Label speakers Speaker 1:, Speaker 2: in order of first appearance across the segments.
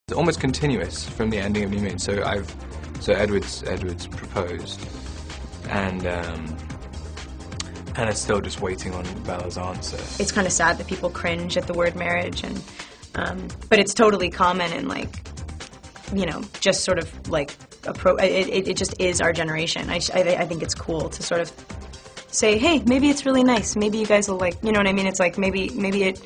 Speaker 1: It's almost continuous from the ending of New Moon. So Edward's proposed, and Anna's still just waiting on Bella's answer.
Speaker 2: It's kind of sad that people cringe at the word marriage, and but it's totally common and, like, you know, just sort of like it just is our generation. I think it's cool to sort of say, hey, maybe it's really nice. Maybe you guys will, like, you know what I mean? It's like maybe it.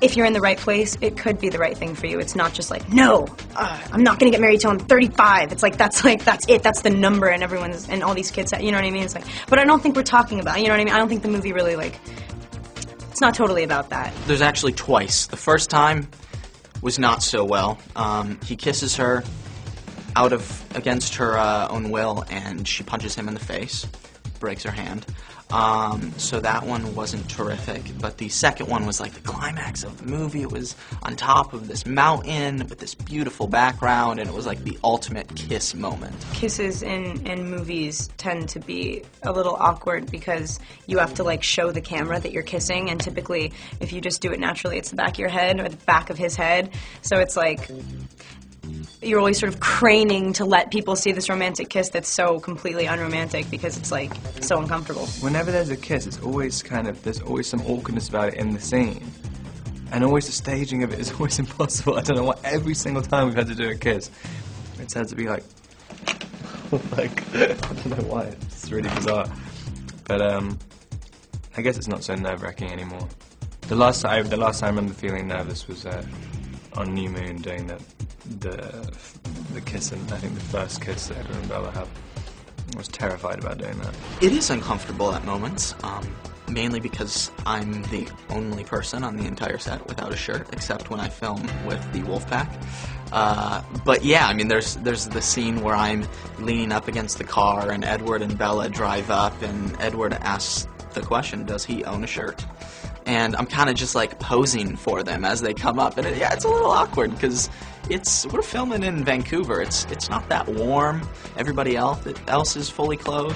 Speaker 2: If you're in the right place, it could be the right thing for you. It's not just like, no, I'm not going to get married till I'm 35. It's like, that's it. That's the number, and everyone's, and all these kids, you know what I mean? It's like, but I don't think we're talking about, you know what I mean? I don't think the movie really, like, it's not totally about that.
Speaker 3: There's actually twice. The first time was not so well. He kisses her against her own will, and she punches him in the face, breaks her hand. So that one wasn't terrific, but the second one was like the climax of the movie. It was on top of this mountain with this beautiful background, and it was like the ultimate kiss moment.
Speaker 2: Kisses in movies tend to be a little awkward because you have to, like, show the camera that you're kissing, and typically if you just do it naturally, it's the back of your head or the back of his head. So it's like you're always sort of craning to let people see this romantic kiss that's so completely unromantic because it's, like, so uncomfortable.
Speaker 1: Whenever there's a kiss, it's always there's always some awkwardness about it in the scene. And always the staging of it is always impossible. I don't know why every single time we've had to do a kiss, it's had to be like, like, I don't know why, it's really bizarre. But I guess it's not so nerve-wracking anymore. The last time I remember feeling nervous was on New Moon doing the kiss, and I think the first kiss that Edward and Bella have. I was terrified about doing that.
Speaker 3: It is uncomfortable at moments, mainly because I'm the only person on the entire set without a shirt, except when I film with the Wolfpack. But yeah, I mean, there's the scene where I'm leaning up against the car, and Edward and Bella drive up, and Edward asks the question, does he own a shirt? And I'm kind of just, like, posing for them as they come up, and it's a little awkward because we're filming in Vancouver. It's not that warm. Everybody else is fully clothed.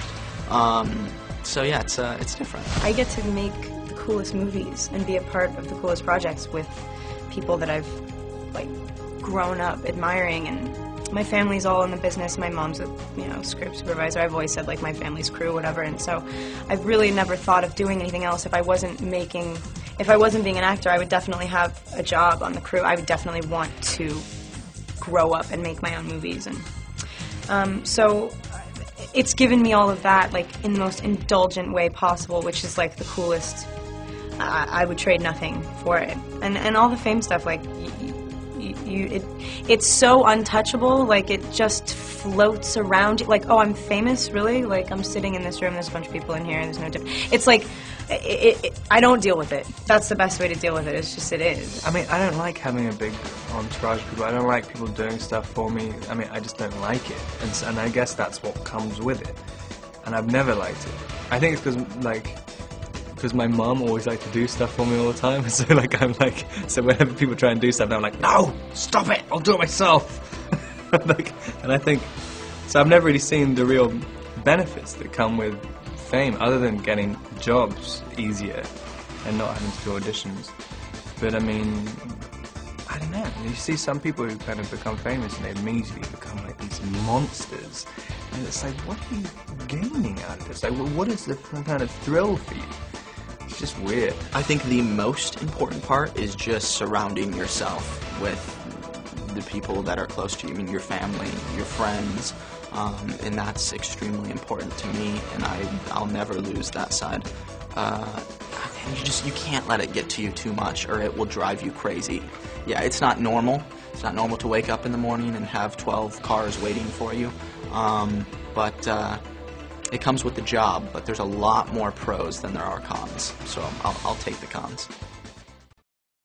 Speaker 3: So yeah, it's different.
Speaker 2: I get to make the coolest movies and be a part of the coolest projects with people that I've, like, grown up admiring, and my family's all in the business. My mom's a, script supervisor. I've always said, like, my family's crew, whatever, and so I've really never thought of doing anything else. If I wasn't being an actor, I would definitely have a job on the crew. I would definitely want to grow up and make my own movies, and so it's given me all of that, like, in the most indulgent way possible, which is, like, the coolest. I would trade nothing for it, and all the fame stuff, like, it's so untouchable, like, it just floats around you, like, oh, I'm famous, really? Like, I'm sitting in this room, there's a bunch of people in here, and there's no difference. It's like, I don't deal with it. That's the best way to deal with it, it's just, it is.
Speaker 1: I mean, I don't like having a big entourage of people. I don't like people doing stuff for me. I mean, I just don't like it, and I guess that's what comes with it, and I've never liked it. I think it's because my mum always liked to do stuff for me all the time, so, like, so whenever people try and do stuff, I'm like, no, stop it, I'll do it myself. Like, and I think, so I've never really seen the real benefits that come with fame, other than getting jobs easier and not having to do auditions. But I mean, I don't know, you see some people who kind of become famous and they immediately become, like, these monsters, and it's like, what are you gaining out of this? Like, what is the kind of thrill for you? It's just weird.
Speaker 3: I think the most important part is just surrounding yourself with the people that are close to you. I mean, your family, your friends, and that's extremely important to me, and I'll never lose that side. And you can't let it get to you too much, or it will drive you crazy. Yeah, it's not normal. It's not normal to wake up in the morning and have 12 cars waiting for you. But it comes with the job, but there's a lot more pros than there are cons, so I'll take the cons.